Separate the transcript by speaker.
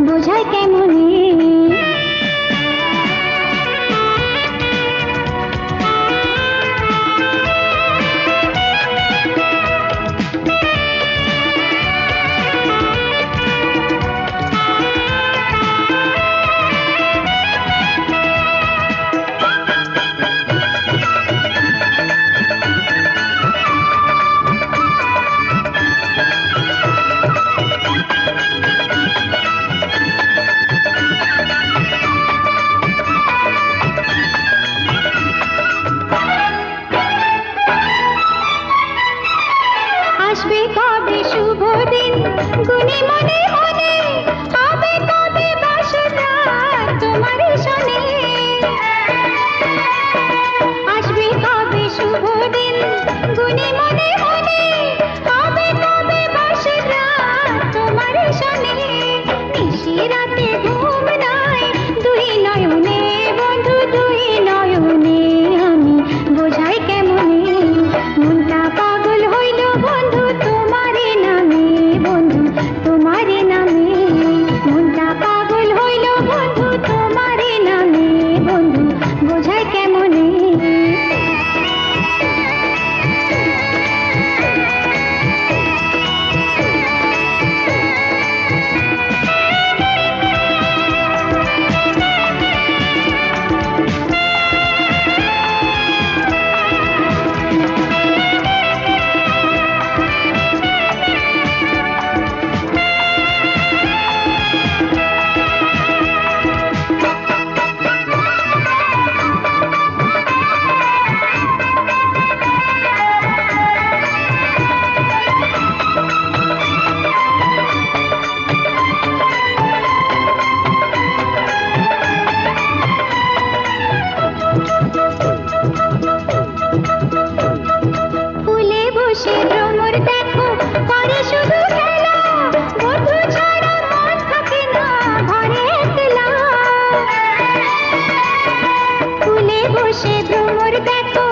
Speaker 1: বোঝায় কেমনে। আসবে কবে শুভ দিন গুনে মনে মনে, হবে কবে বাসনা তোমার সনে। আসবে কবে শুভ দিন গুনে মনে মনে, হবে কবে বাসনা তোমার সনে। নিশি রাতে ঘুম নাই দুই নয়নে বন্ধু, দুই নয়নে আমি বোঝাই কেমনে। মনটা পাগল হইল বন্ধু তোমারে নামে, বন্ধু তোমারে নামে। মনটা পাগল হইল বন্ধু তোমারে নামে, বন্ধু বোঝায় কেমনে। ফুলে বসে ভ্রমর দেখো করে শুধু খেলা, বন্ধু ছাড়া মন থাকে না ঘরে একলা। ফুলে বসে ভ্রমর দেখো